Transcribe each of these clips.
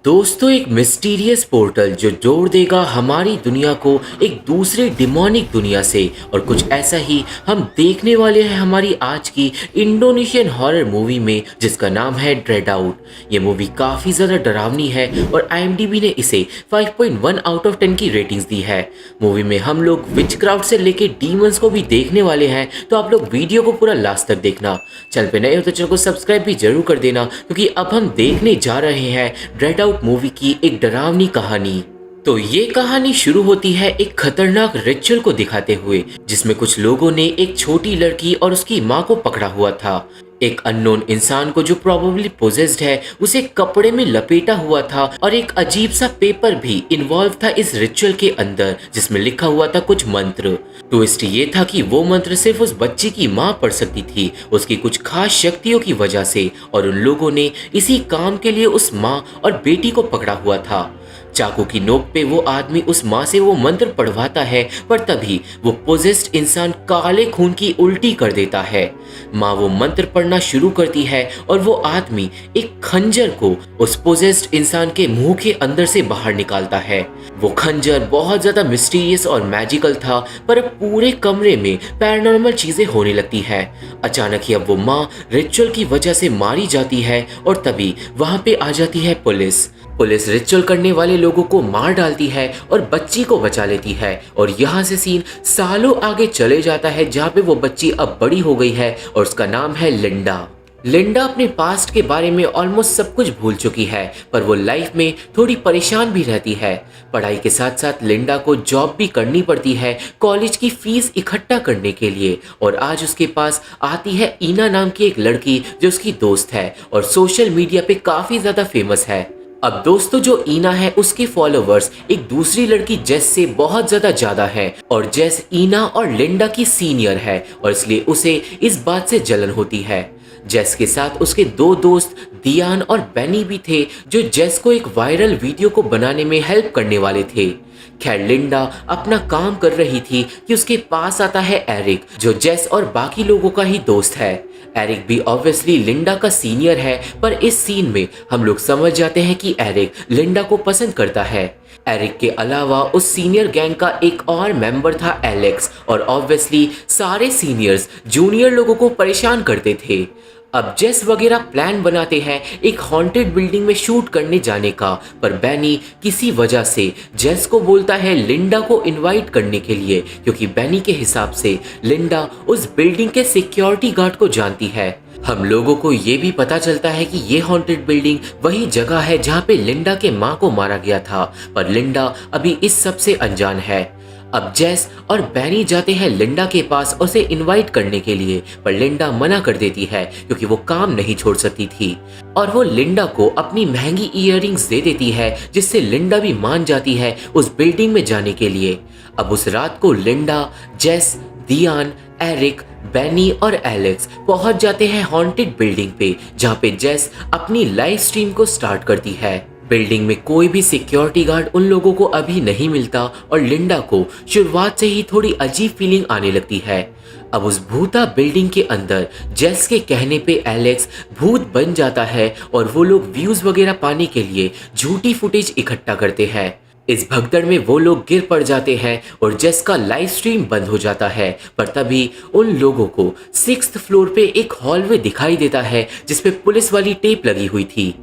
दोस्तों, एक mysterious portal जो जोड़ देगा हमारी दुनिया को एक दूसरे डिमोनिक दुनिया से। और कुछ ऐसा ही हम देखने वाले हैं हमारी आज की इंडोनेशियन हॉरर मूवी में, जिसका नाम है ड्रेड आउट। ये मूवी काफ़ी ज़्यादा डरावनी है और IMDb ने इसे 5.1 आउट ऑफ 10 की रेटिंग्स दी है। मूवी में हम लोग विचक्राफ्ट से लेके डीमंस को भी देखने वाले हैं, तो आप लोग वीडियो को पूरा लास्ट तक देखना। चैनल पे नए हो तो चैनल को सब्सक्राइब भी जरूर कर देना, क्योंकि अब हम देखने जा रहे हैं ड्रेड आउट मूवी की एक डरावनी कहानी। तो ये कहानी शुरू होती है एक खतरनाक रिचुअल को दिखाते हुए, जिसमें कुछ लोगों ने एक छोटी लड़की और उसकी माँ को पकड़ा हुआ था। एक अननोन इंसान को जो प्रोबेबली पोजेस्ड है, उसे कपड़े में लपेटा हुआ था और एक अजीब सा पेपर भी इन्वॉल्व था इस रिचुअल के अंदर, जिसमें लिखा हुआ था कुछ मंत्र। ट्विस्ट ये था कि वो मंत्र सिर्फ उस बच्ची की माँ पढ़ सकती थी, उसकी कुछ खास शक्तियों की वजह से, और उन लोगों ने इसी काम के लिए उस माँ और बेटी को पकड़ा हुआ था। चाकू की नोक पे वो आदमी उस माँ से वो मंत्र पढ़वाता है, पर तभी वो पोजेस्ड इंसान काले खून की उल्टी कर देता है। माँ वो मंत्र पढ़ना शुरू करती है और वो आदमी एक खंजर को उस पोजेस्ड इंसान के मुंह के अंदर से बाहर निकालता है। वो खंजर बहुत ज्यादा मिस्टीरियस और मैजिकल था, पर अब पूरे कमरे में पैरानॉर्मल चीजें होने लगती है। अचानक ही अब वो माँ रिचुअल की वजह से मारी जाती है और तभी वहां पे आ जाती है पुलिस। पुलिस रिचुअल करने वाले लोगों को मार डालती है और बच्ची को बचा लेती है। और यहाँ से सीन सालों आगे चले जाता है, जहाँ पे वो बच्ची अब बड़ी हो गई है और उसका नाम है लिंडा। लिंडा अपने पास्ट के बारे में ऑलमोस्ट सब कुछ भूल चुकी है, पर वो लाइफ में थोड़ी परेशान भी रहती है। पढ़ाई के साथ साथ लिंडा को जॉब भी करनी पड़ती है कॉलेज की फीस इकट्ठा करने के लिए। और आज उसके पास आती है ईना नाम की एक लड़की, जो उसकी दोस्त है और सोशल मीडिया पे काफ़ी ज़्यादा फेमस है। अब दोस्तों, जो ईना है उसके फॉलोवर्स एक दूसरी लड़की जेस से बहुत ज्यादा हैं, और जेस ईना और लिंडा की सीनियर है और इसलिए उसे इस बात से जलन होती है। जेस के साथ उसके दो दोस्त दियान और बेनी भी थे, जो जेस को एक वायरल वीडियो को बनाने में हेल्प करने वाले थे। खैर, लिंडा अपना काम कर रही थी कि उसके पास आता है एरिक, जो जेस और बाकी लोगों का ही दोस्त है। एरिक भी ऑब्वियसली लिंडा का सीनियर है, पर इस सीन में हम लोग समझ जाते हैं कि एरिक लिंडा को पसंद करता है। एरिक के अलावा उस सीनियर गैंग का एक और मेंबर था एलेक्स, और ऑब्वियसली सारे सीनियर्स जूनियर लोगों को परेशान करते थे। अब जेस वगैरह प्लान बनाते हैं एक हॉन्टेड बिल्डिंग में शूट करने जाने का, पर बेनी किसी वजह से जेस को बोलता है लिंडा को इनवाइट करने के लिए, क्योंकि बेनी के हिसाब से लिंडा उस बिल्डिंग के सिक्योरिटी गार्ड को जानती है। हम लोगों को ये भी पता चलता है कि ये हॉन्टेड बिल्डिंग वही जगह है जहाँ पे लिंडा के माँ को मारा गया था, पर लिंडा अभी इस सब से अनजान है। अब जेस और बेनी जाते हैं लिंडा के पास उसे इनवाइट करने के लिए, पर लिंडा मना कर देती है क्योंकि वो काम नहीं छोड़ सकती थी। और वो लिंडा को अपनी महंगी इयररिंग्स दे देती है, जिससे लिंडा भी मान जाती है उस बिल्डिंग में जाने के लिए। अब उस रात को लिंडा, जेस, दियान, एरिक, बेनी और एलेक्स पहुंच जाते हैं हॉन्टेड बिल्डिंग पे, जहाँ पे जेस अपनी लाइव स्ट्रीम को स्टार्ट करती है। बिल्डिंग में कोई भी सिक्योरिटी गार्ड उन लोगों को अभी नहीं मिलता और लिंडा को शुरुआत से ही थोड़ी अजीब फीलिंग आने लगती है। अब उस भूता बिल्डिंग के अंदर जेस के कहने पे एलेक्स भूत बन जाता है और वो लोग व्यूज वगैरह पाने के लिए झूठी फुटेज इकट्ठा करते हैं। इस भगदड़ में वो लोग गिर पड़ जाते हैं और जेस का लाइव स्ट्रीम बंद हो जाता है, पर तभी उन लोगों को 6th फ्लोर पे एक हॉलवे दिखाई देता है, जिसपे पुलिस वाली टेप लगी हुई थी।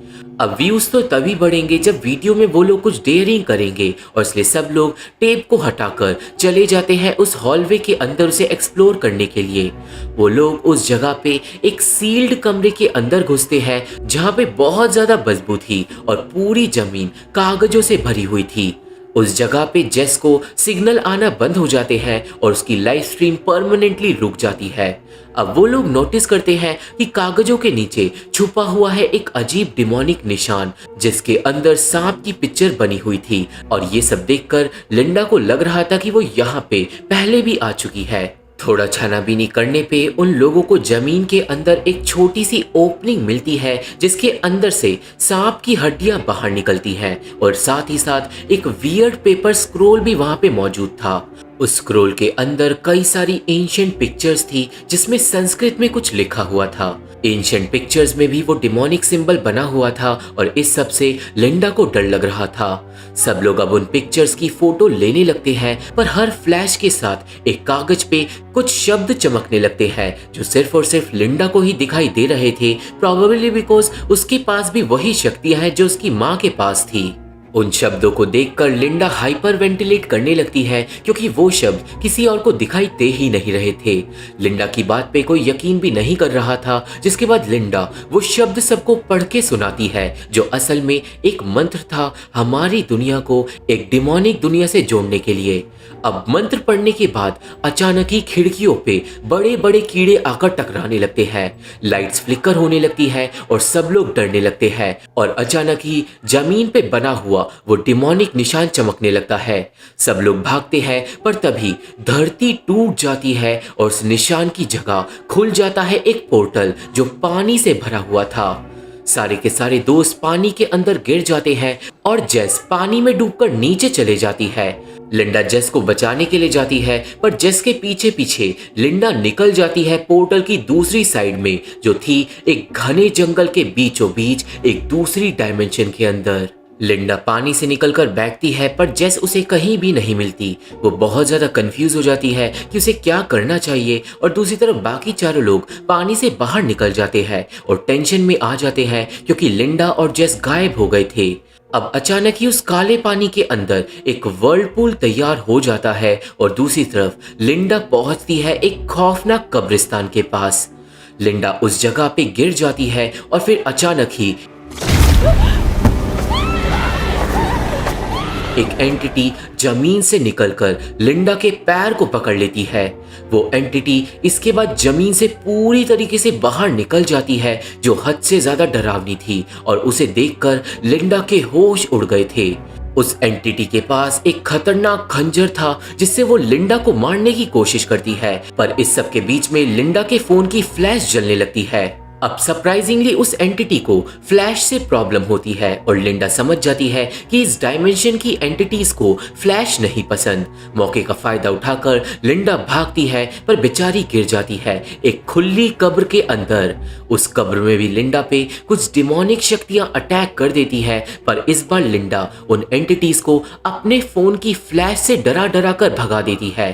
अब व्यूज तो तभी बढ़ेंगे जब वीडियो में वो लोग कुछ डेयरिंग करेंगे, और इसलिए सब लोग टेप को हटाकर चले जाते हैं उस हॉलवे के अंदर उसे एक्सप्लोर करने के लिए। वो लोग उस जगह पे एक सील्ड कमरे के अंदर घुसते हैं, जहाँ पे बहुत ज्यादा बदबू थी और पूरी जमीन कागजों से भरी हुई थी। उस जगह पे जेस को सिग्नल आना बंद हो जाते हैं और उसकी लाइव स्ट्रीम परमानेंटली रुक जाती है। अब वो लोग नोटिस करते हैं कि कागजों के नीचे छुपा हुआ है एक अजीब डिमोनिक निशान, जिसके अंदर सांप की पिक्चर बनी हुई थी। और ये सब देखकर लिंडा को लग रहा था कि वो यहाँ पे पहले भी आ चुकी है। थोड़ा छानाबीनी करने पे उन लोगों को जमीन के अंदर एक छोटी सी ओपनिंग मिलती है, जिसके अंदर से सांप की हड्डियां बाहर निकलती हैं, और साथ ही साथ एक वियर्ड पेपर स्क्रोल भी वहां पे मौजूद था। उस स्क्रोल के अंदर कई सारी एंशिएंट पिक्चर्स थी, जिसमें संस्कृत में कुछ लिखा हुआ था। एंशिएंट पिक्चर्स में भी वो डिमोनिक सिंबल बना हुआ था और इस सब से लिंडा को डर लग रहा था। सब लोग अब उन पिक्चर्स की फोटो लेने लगते हैं, पर हर फ्लैश के साथ एक कागज पे कुछ शब्द चमकने लगते हैं जो सिर्फ और सिर्फ लिंडा को ही दिखाई दे रहे थे, प्रोबेबली बिकॉज उसके पास भी वही शक्तियां हैं जो उसकी माँ के पास थी। उन शब्दों को देखकर लिंडा हाइपर वेंटिलेट करने लगती है क्योंकि वो शब्द किसी और को दिखाई दे ही नहीं रहे थे। लिंडा की बात पे कोई यकीन भी नहीं कर रहा था, जिसके बाद लिंडा वो शब्द सबको पढ़ के सुनाती है जो असल में एक मंत्र था हमारी दुनिया को एक डिमोनिक दुनिया से जोड़ने के लिए। अब मंत्र पढ़ने के बाद अचानक ही खिड़कियों पे बड़े बड़े कीड़े आकर टकराने लगते हैं, लाइट्स फ्लिकर होने लगती है और सब लोग डरने लगते हैं और अचानक ही जमीन पे बना हुआ वो डिमोनिक निशान चमकने लगता है। सब लोग भागते हैं, पर तभी धरती टूट जाती है और उस निशान की जगह खुल जाता है एक पोर्टल जो पानी से भरा हुआ था। सारे के सारे दोस्त पानी के अंदर गिर जाते हैं और जेस पानी में डूबकर नीचे चले जाती है। लिंडा जेस को बचाने के लिए जाती है, पर जेस के पीछे पीछे लिंडा निकल जाती है पोर्टल की दूसरी साइड में, जो थी एक घने जंगल के बीचों बीच एक दूसरी डायमेंशन के अंदर। लिंडा पानी से निकलकर बैठती है, पर जेस उसे कहीं भी नहीं मिलती। वो बहुत ज्यादा कंफ्यूज हो जाती है कि उसे क्या करना चाहिए और दूसरी तरफ बाकी चारों लोग पानी से बाहर निकल जाते हैं और टेंशन में आ जाते हैं क्योंकि लिंडा और जेस गायब हो गए थे। अब अचानक ही उस काले पानी के अंदर एक वर्लपूल तैयार हो जाता है और दूसरी तरफ लिंडा पहुंचती है एक खौफनाक कब्रिस्तान के पास। लिंडा उस जगह पे गिर जाती है और फिर अचानक ही एक एंटिटी जमीन से निकलकर लिंडा के पैर को पकड़ लेती है। वो एंटिटी इसके बाद जमीन से पूरी तरीके से बाहर निकल जाती है जो हद से ज्यादा डरावनी थी और उसे देखकर लिंडा के होश उड़ गए थे। उस एंटिटी के पास एक खतरनाक खंजर था जिससे वो लिंडा को मारने की कोशिश करती है, पर इस सब के बीच में लिंडा के फोन की फ्लैश जलने लगती है। अब सरप्राइजिंगली उस एंटिटी को फ्लैश से प्रॉब्लम होती है और लिंडा समझ जाती है कि इस डायमेंशन की एंटिटीज को फ्लैश नहीं पसंद। मौके का फायदा उठाकर लिंडा भागती है, पर बेचारी गिर जाती है एक खुली कब्र के अंदर। उस कब्र में भी लिंडा पे कुछ डिमोनिक शक्तियां अटैक कर देती है, पर इस बार लिंडा उन एंटिटीज को अपने फोन की फ्लैश से डरा डरा कर भगा देती है।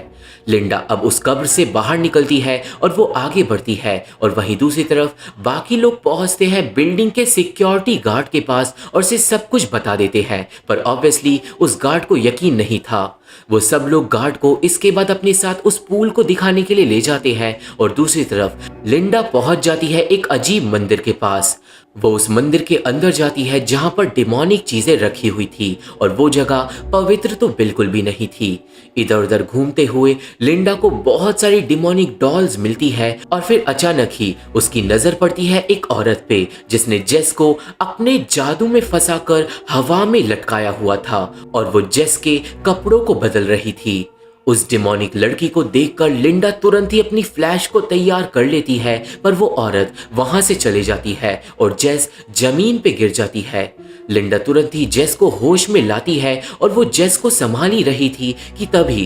लिंडा अब उस कब्र से बाहर निकलती है और वो आगे बढ़ती है और वहीं दूसरी तरफ बाकी लोग पहुंचते हैं बिल्डिंग के सिक्योरिटी गार्ड के पास और उसे सब कुछ बता देते हैं, पर ऑब्वियसली उस गार्ड को यकीन नहीं था। वो सब लोग गार्ड को इसके बाद अपने साथ उस पूल को दिखाने के लिए ले जाते हैं और दूसरी तरफ लिंडा पहुंच जाती है एक अजीब मंदिर के पास। वो उस मंदिर के अंदर जाती है जहां पर डिमोनिक चीजें रखी हुई थी और वो जगह पवित्र तो बिल्कुल भी नहीं थी। इधर उधर घूमते हुए लिंडा को बहुत सारी डिमोनिक डॉल्स मिलती है और फिर अचानक ही उसकी नजर पड़ती है एक औरत पे जिसने जेस को अपने जादू में फंसाकर हवा में लटकाया हुआ था और वो जेस के कपड़ों को बदल रही थी। उस डिमोनिक लड़की को देखकर लिंडा तुरंत ही अपनी फ्लैश को तैयार कर लेती है, पर वो औरत वहां से चले जाती है और जेस जमीन पे गिर जाती है। लिंडा तुरंत ही जेस को होश में लाती है और वो जेस को संभाल ही रही थी कि तभी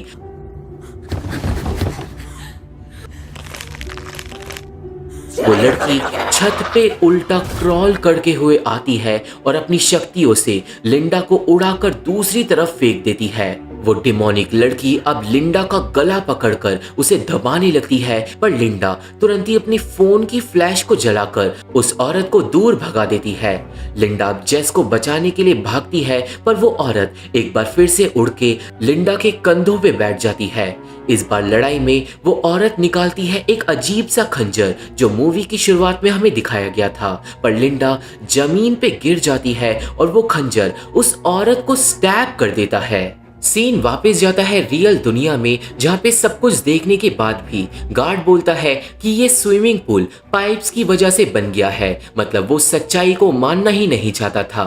वो लड़की छत पे उल्टा क्रॉल करके हुए आती है और अपनी शक्तियों से लिंडा को उड़ाकर दूसरी तरफ फेंक देती है। वो डिमोनिक लड़की अब लिंडा का गला पकड़कर उसे दबाने लगती है, पर लिंडा तुरंत ही अपनी फोन की फ्लैश को जलाकर उस औरत को दूर भगा देती है। लिंडा अब जेस को बचाने के लिए भागती है, पर वो औरत एक बार फिर से उड़ के लिंडा के कंधों पे बैठ जाती है। इस बार लड़ाई में वो औरत निकालती है एक अजीब सा खंजर जो मूवी की शुरुआत में हमें दिखाया गया था, पर लिंडा जमीन पे गिर जाती है और वो खंजर उस औरत को स्टैब कर देता है। सीन वापस जाता है रियल दुनिया में, जहाँ पे सब कुछ देखने के बाद भी गार्ड बोलता है कि ये स्विमिंग पूल पाइप्स की वजह से बन गया है। मतलब वो सच्चाई को मानना ही नहीं चाहता था।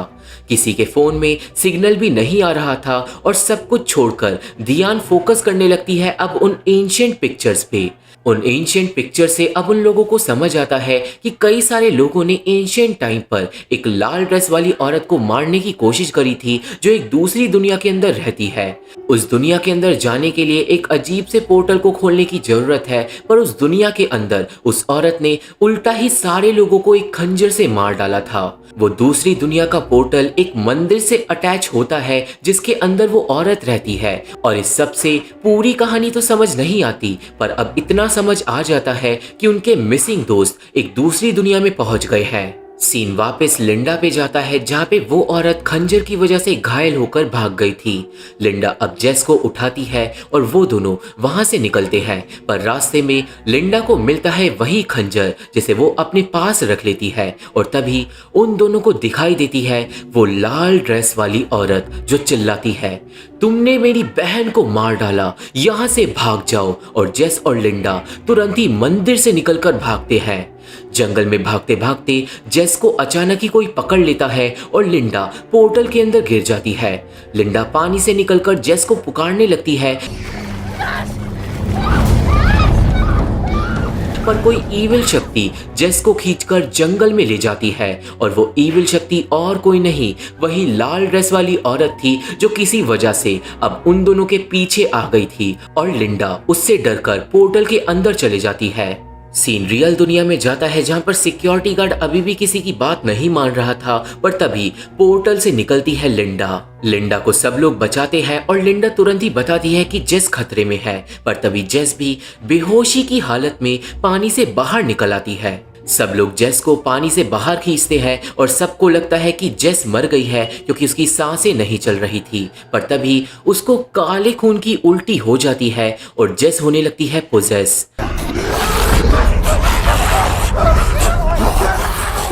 किसी के फोन में सिग्नल भी नहीं आ रहा था और सब कुछ छोड़कर ध्यान फोकस करने लगती है अब उन एंशिएंट पिक्चर्स पे। उन एंशियंट पिक्चर से अब उन लोगों को समझ आता है कि कई सारे लोगों ने एंशियंट टाइम पर एक लाल ड्रेस वाली औरत को मारने की कोशिश करी थी जो एक दूसरी दुनिया के अंदर रहती है। उस दुनिया के अंदर जाने के लिए एक अजीब से पोर्टल को खोलने की जरूरत है, पर उस दुनिया के अंदर उस औरत ने उल्टा ही सारे लोगों को एक खंजर से मार डाला था। वो दूसरी दुनिया का पोर्टल एक मंदिर से अटैच होता है जिसके अंदर वो औरत रहती है, और इस सब से पूरी कहानी तो समझ नहीं आती, पर अब इतना समझ आ जाता है कि उनके मिसिंग दोस्त एक दूसरी दुनिया में पहुंच गए हैं। सीन वापस लिंडा पे जाता है जहाँ पे वो औरत खंजर की वजह से घायल होकर भाग गई थी। लिंडा अब जेस को उठाती है और वो दोनों वहां से निकलते हैं, पर रास्ते में लिंडा को मिलता है वही खंजर जिसे वो अपने पास रख लेती है, और तभी उन दोनों को दिखाई देती है वो लाल ड्रेस वाली औरत जो चिल्लाती है, तुमने मेरी बहन को मार डाला, यहाँ से भाग जाओ। और जेस और लिंडा तुरंत ही मंदिर से निकलकर भागते हैं। जंगल में भागते भागते जेस को अचानक ही कोई पकड़ लेता है और लिंडा पोर्टल के अंदर गिर जाती है। लिंडा पानी से निकलकर जेस को पुकारने लगती है, पर कोई ईविल शक्ति जेस को खींचकर जंगल में ले जाती है, और वो ईविल शक्ति और कोई नहीं वही लाल ड्रेस वाली औरत थी जो किसी वजह से अब उन दोनों के पीछे आ गई थी, और लिंडा उससे डरकर पोर्टल के अंदर चले जाती है। सीन रियल दुनिया में जाता है जहां पर सिक्योरिटी गार्ड अभी भी किसी की बात नहीं मान रहा था, पर तभी पोर्टल से निकलती है लिंडा। लिंडा को सब लोग बचाते हैं और लिंडा तुरंत ही बताती है कि जेस खतरे में है, पर तभी जेस भी बेहोशी की हालत में पानी से बाहर निकल आती है। सब लोग जेस को पानी से बाहर खींचते हैं और सबको लगता है कि जेस मर गई है क्योंकि उसकी सांसें नहीं चल रही थी, पर तभी उसको काले खून की उल्टी हो जाती है और जेस होने लगती है पोजेस।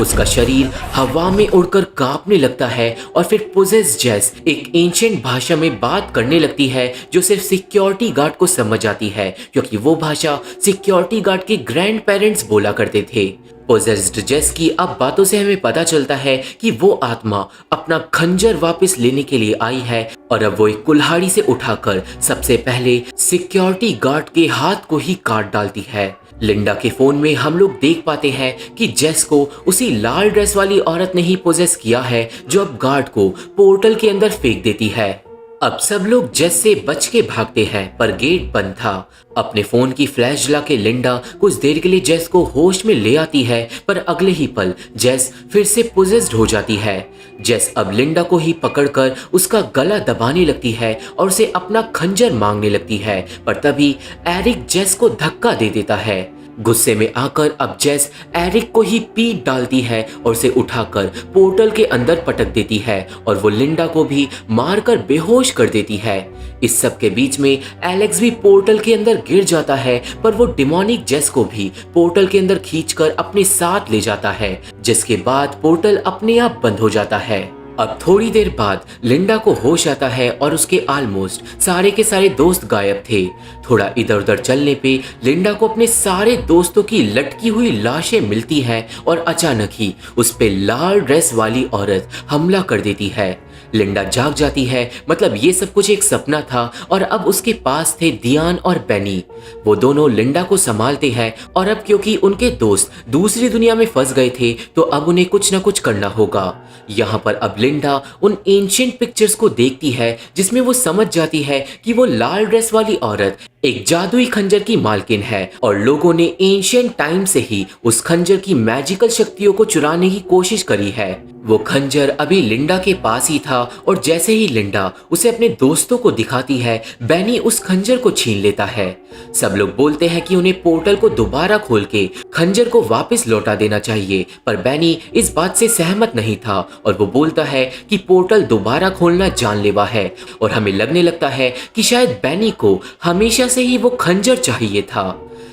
उसका शरीर हवा में उड़कर कांपने लगता है और फिर पोजेस जेस एक एंशिएंट भाषा में बात करने लगती है जो सिर्फ सिक्योरिटी गार्ड को समझ आती है, क्योंकि वो भाषा सिक्योरिटी गार्ड के ग्रैंड पेरेंट्स बोला करते थे। पोजेस्ड जेस की अब बातों से हमें पता चलता है कि वो आत्मा अपना खंजर वापस लेने के लिए आई है, और अब वो एक कुल्हाड़ी से उठाकर सबसे पहले सिक्योरिटी गार्ड के हाथ को ही काट डालती है। लिंडा के फोन में हम लोग देख पाते हैं कि जेस को उसी लाल ड्रेस वाली औरत ने ही पोजेस किया है जो अब गार्ड को पोर्टल के अंदर फेंक देती है। अब सब लोग जेस से बच के भागते हैं, पर गेट बंद था। अपने फोन की फ्लैश जला के लिंडा कुछ देर के लिए जेस को होश में ले आती है, पर अगले ही पल जेस फिर से पोजेस्ड हो जाती है। जेस अब लिंडा को ही पकड़कर उसका गला दबाने लगती है और उसे अपना खंजर मांगने लगती है, पर तभी एरिक जेस को धक्का दे देता है। गुस्से में आकर अब जेस एरिक को ही पीट डालती है और उसे उठाकर पोर्टल के अंदर पटक देती है, और वो लिंडा को भी मारकर बेहोश कर देती है। इस सब के बीच में एलेक्स भी पोर्टल के अंदर गिर जाता है, पर वो डिमोनिक जेस को भी पोर्टल के अंदर खींचकर अपने साथ ले जाता है, जिसके बाद पोर्टल अपने आप बंद हो जाता है। अब थोड़ी देर बाद लिंडा को होश आता है और उसके ऑलमोस्ट सारे के सारे दोस्त गायब थे। थोड़ा इधर उधर चलने पे लिंडा को अपने सारे दोस्तों की लटकी हुई लाशें मिलती हैं, और अचानक ही उस पे लाल ड्रेस वाली औरत हमला कर देती है। लिंडा जाग जाती है, मतलब ये सब कुछ एक सपना था, और अब उसके पास थे दियान और बेनी। वो दोनों लिंडा को संभालते हैं, और अब क्योंकि उनके दोस्त दूसरी दुनिया में फंस गए थे तो अब उन्हें कुछ ना कुछ करना होगा। यहाँ पर अब लिंडा उन एंशिएंट पिक्चर्स को देखती है जिसमें वो समझ जाती है कि वो लाल ड्रेस वाली औरत एक जादुई खंजर की मालकिन है, और लोगों ने एंशिएंट टाइम से ही उस खंजर की मैजिकल शक्तियों को चुराने की कोशिश करी है। वो खंजर अभी लिंडा के पास ही था, और जैसे ही लिंडा उसे अपने दोस्तों को दिखाती है, बेनी उस खंजर को छीन लेता है। सब लोग बोलते हैं कि उन्हें पोर्टल को दोबारा खोल के खंजर को वापस लौटा देना चाहिए, पर बेनी इस बात से सहमत नहीं था, और वो बोलता है कि पोर्टल दोबारा खोलना जानलेवा है, और हमें लगने लगता है कि शायद बेनी को हमेशा से ही वो खंजर चाहिए था।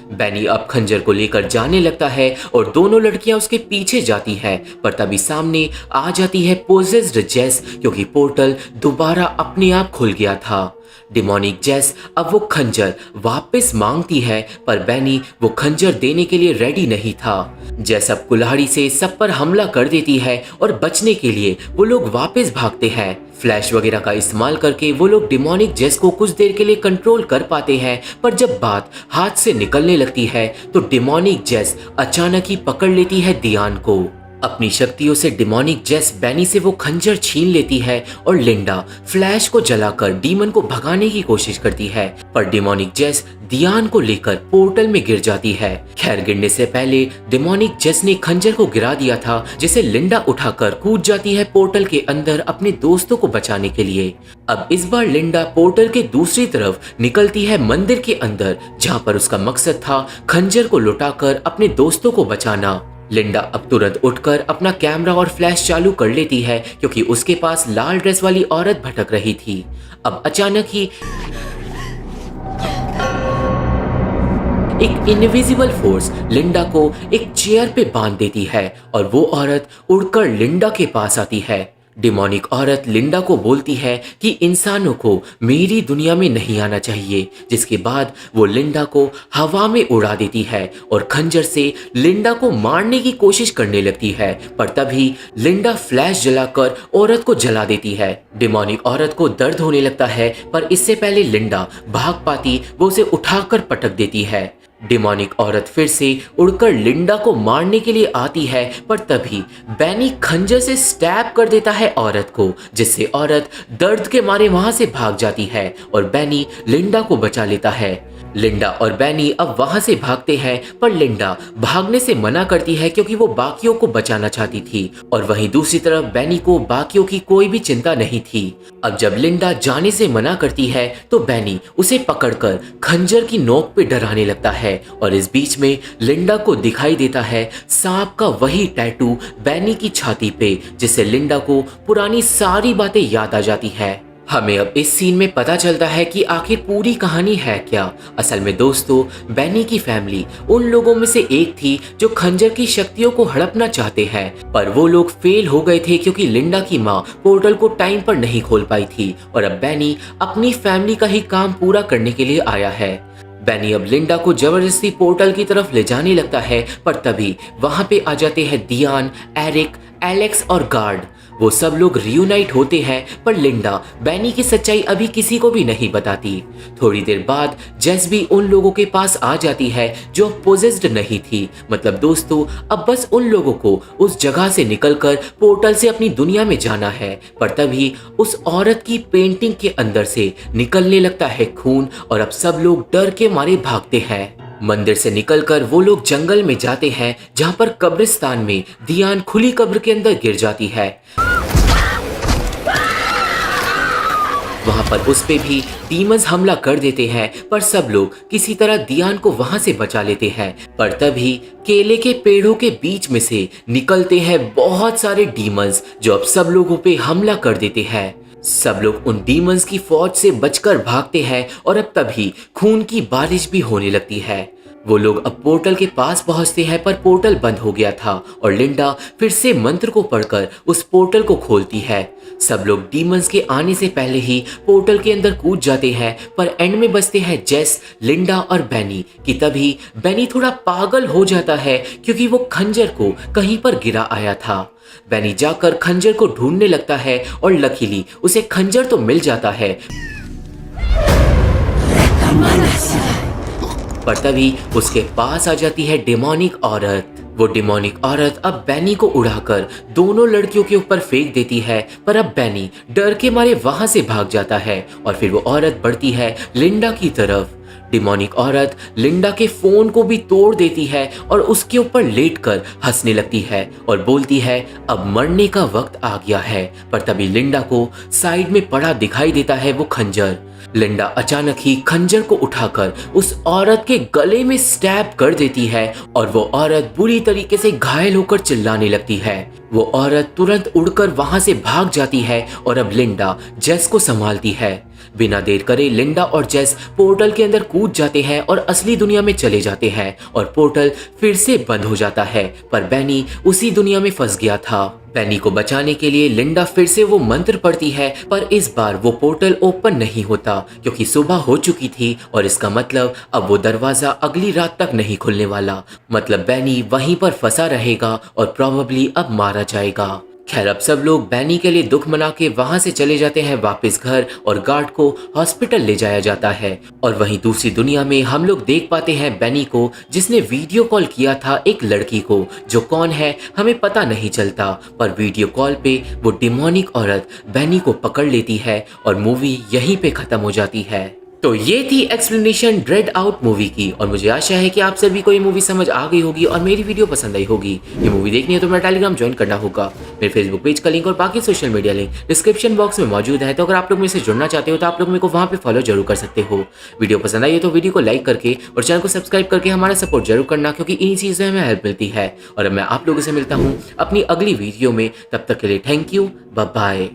बेनी अब खंजर को लेकर जाने लगता है और दोनों लड़कियां उसके पीछे जाती हैं, पर तभी सामने आ जाती है पोजेस्ड जेस, क्योंकि पोर्टल दोबारा अपने आप खुल गया था। डिमोनिक जेस अब वो खंजर वापस मांगती है, पर बेनी वो खंजर देने के लिए रेडी नहीं था। जेस अब कुल्हाड़ी से सब पर हमला कर देती है और बचने के लिए वो लोग वापस भागते हैं। फ्लैश वगैरह का इस्तेमाल करके वो लोग डिमोनिक जेस को कुछ देर के लिए कंट्रोल कर पाते हैं, पर जब बात हाथ से निकलने लगती है तो डिमोनिक जेस अचानक ही पकड़ लेती है दियान को। अपनी शक्तियों से डिमोनिक जेस बेनी से वो खंजर छीन लेती है और लिंडा फ्लैश को जलाकर डीमन को भगाने की कोशिश करती है, पर डिमोनिक जेस दियान को लेकर पोर्टल में गिर जाती है। खैर, गिरने से पहले डिमोनिक जेस ने खंजर को गिरा दिया था, जिसे लिंडा उठाकर कूद जाती है पोर्टल के अंदर अपने दोस्तों को बचाने के लिए। अब इस बार लिंडा पोर्टल के दूसरी तरफ निकलती है मंदिर के अंदर, जहाँ पर उसका मकसद था खंजर को लुटाकर अपने दोस्तों को बचाना। लिंडा अब तुरंत उठकर अपना कैमरा और फ्लैश चालू कर लेती है, क्योंकि उसके पास लाल ड्रेस वाली औरत भटक रही थी। अब अचानक ही एक इनविजिबल फोर्स लिंडा को एक चेयर पे बांध देती है और वो औरत उड़कर लिंडा के पास आती है। डिमोनिक औरत लिंडा को बोलती है कि इंसानों को मेरी दुनिया में नहीं आना चाहिए, जिसके बाद वो लिंडा को हवा में उड़ा देती है और खंजर से लिंडा को मारने की कोशिश करने लगती है, पर तभी लिंडा फ्लैश जलाकर औरत को जला देती है। डिमोनिक औरत को दर्द होने लगता है, पर इससे पहले लिंडा भाग पाती वो उसे उठाकर पटक देती है। डिमोनिक औरत फिर से उड़कर लिंडा को मारने के लिए आती है, पर तभी बेनी खंजर से स्टैब कर देता है औरत को, जिससे औरत दर्द के मारे वहां से भाग जाती है और बेनी लिंडा को बचा लेता है। लिंडा और बेनी अब वहां से भागते हैं, पर लिंडा भागने से मना करती है क्योंकि वो बाकियों को बचाना चाहती थी, और वहीं दूसरी तरफ बेनी को बाकियों की कोई भी चिंता नहीं थी। अब जब लिंडा जाने से मना करती है तो बेनी उसे पकड़कर खंजर की नोक पे डराने लगता है, और इस बीच में लिंडा को दिखाई देता है सांप का वही टैटू बेनी की छाती पे, जिससे लिंडा को पुरानी सारी बातें याद आ जाती है। हमें अब इस सीन में पता चलता है कि आखिर पूरी कहानी है क्या। असल में दोस्तों, बेनी की फैमिली उन लोगों में से एक थी जो खंजर की शक्तियों को हड़पना चाहते हैं, पर वो लोग फेल हो गए थे क्योंकि लिंडा की माँ पोर्टल को टाइम पर नहीं खोल पाई थी, और अब बेनी अपनी फैमिली का ही काम पूरा करने के लिए आया है। बेनी अब लिंडा को जबरदस्ती पोर्टल की तरफ ले जाने लगता है, पर तभी वहां पे आ जाते हैं दियान, एरिक, एलेक्स और गार्ड। वो सब लोग रियूनाइट होते हैं, पर लिंडा बेनी की सच्चाई अभी किसी को भी नहीं बताती। थोड़ी देर बाद जेस भी उन लोगों के पास आ जाती है जो पोजेस्ड नहीं थी। मतलब दोस्तों, अब बस उन लोगों को उस जगह से निकलकर पोर्टल से अपनी दुनिया में जाना है, पर तभी उस औरत की पेंटिंग के अंदर से निकलने लगता है खून, और अब सब लोग डर के मारे भागते हैं। मंदिर से निकलकर वो लोग जंगल में जाते हैं, जहां पर कब्रिस्तान में दियान खुली कब्र के अंदर गिर जाती है। वहां पर उस पे भी डीमंस हमला कर देते हैं, पर सब लोग किसी तरह दियान को वहां से बचा लेते हैं। पर तभी केले के पेड़ों के बीच में से निकलते हैं बहुत सारे डीमंस, जो अब सब लोगों पे हमला कर देते हैं। सब लोग उन डीमंस की फौज से बचकर भागते हैं, और अब तभी खून की बारिश भी होने लगती है। वो लोग अब पोर्टल के पास पहुंचते हैं, पर पोर्टल बंद हो गया था, और लिंडा फिर से मंत्र को पढ़कर उस पोर्टल को खोलती है। सब लोग डीमंस के आने से पहले ही पोर्टल के अंदर कूद जाते हैं, पर एंड में बचते हैं जेस, लिंडा और बेनी कि तभी बेनी थोड़ा पागल हो जाता है, क्योंकि वो खंजर को कहीं पर गिरा आया था। बेनी जाकर खंजर को ढूंढने लगता है, और लकीली उसे खंजर तो मिल जाता है, पर तभी उसके पास आ जाती है डिमोनिक औरत। वो डिमोनिक औरत अब बेनी को उड़ाकर दोनों लड़कियों के ऊपर फेंक देती है, पर अब बेनी डर के मारे वहां से भाग जाता है, और फिर वो औरत बढ़ती है लिंडा की तरफ। डिमोनिक औरत लिंडा के फोन को भी तोड़ देती है और उसके ऊपर लेटकर हंसने लगती है और बोलती है अब मरने का वक्त आ गया है। पर तभी लिंडा को साइड में पड़ा दिखाई देता है वो खंजर। लिंडा अचानक ही खंजर को उठाकर उस औरत के गले में स्टैब कर देती है और वो औरत बुरी तरीके से घायल होकर चिल्लाने लगती है। वो औरत तुरंत उड़कर वहां से भाग जाती है और अब लिंडा जेस को संभालती है। बिना देर करे लिंडा और जेस पोर्टल के अंदर कूद जाते हैं और असली दुनिया में चले जाते हैं और पोर्टल फिर से बंद हो जाता है, पर बेनी उसी दुनिया में फंस गया था। बेनी को बचाने के लिए लिंडा फिर से वो मंत्र पढ़ती है, पर इस बार वो पोर्टल ओपन नहीं होता क्योंकि सुबह हो चुकी थी और इसका मतलब अब वो दरवाजा अगली रात तक नहीं खुलने वाला। मतलब बेनी वहीं पर फंसा रहेगा और प्रॉबेबली अब मारा जाएगा। खैर अब सब लोग बेनी के लिए दुख मना के वहां से चले जाते हैं वापस घर और गार्ड को हॉस्पिटल ले जाया जाता है। और वहीं दूसरी दुनिया में हम लोग देख पाते हैं बेनी को, जिसने वीडियो कॉल किया था एक लड़की को, जो कौन है हमें पता नहीं चलता, पर वीडियो कॉल पे वो डिमोनिक औरत बेनी को पकड़ लेती है और मूवी यहीं पे खत्म हो जाती है। तो ये थी एक्सप्लेनेशन ड्रेड आउट मूवी की, और मुझे आशा है कि आप सभी को ये मूवी समझ आ गई होगी और मेरी वीडियो पसंद आई होगी। ये मूवी देखनी है तो मेरा टेलीग्राम ज्वाइन करना होगा। मेरे फेसबुक पेज का लिंक और बाकी social media link description box में मौजूद है, तो अगर आप लोग मेरे से जुड़ना चाहते हो तो आप लोग मेरे को वहाँ पे फॉलो जरूर कर सकते हो। वीडियो पसंद आई है तो वीडियो को लाइक करके और चैनल को सब्सक्राइब करके हमारा सपोर्ट जरूर करना, क्योंकि इन्हीं चीज़ में हमें हेल्प मिलती है। और अब मैं आप लोगों से मिलता हूँ अपनी अगली वीडियो में, तब तक के लिए थैंक यू, बाय बाय।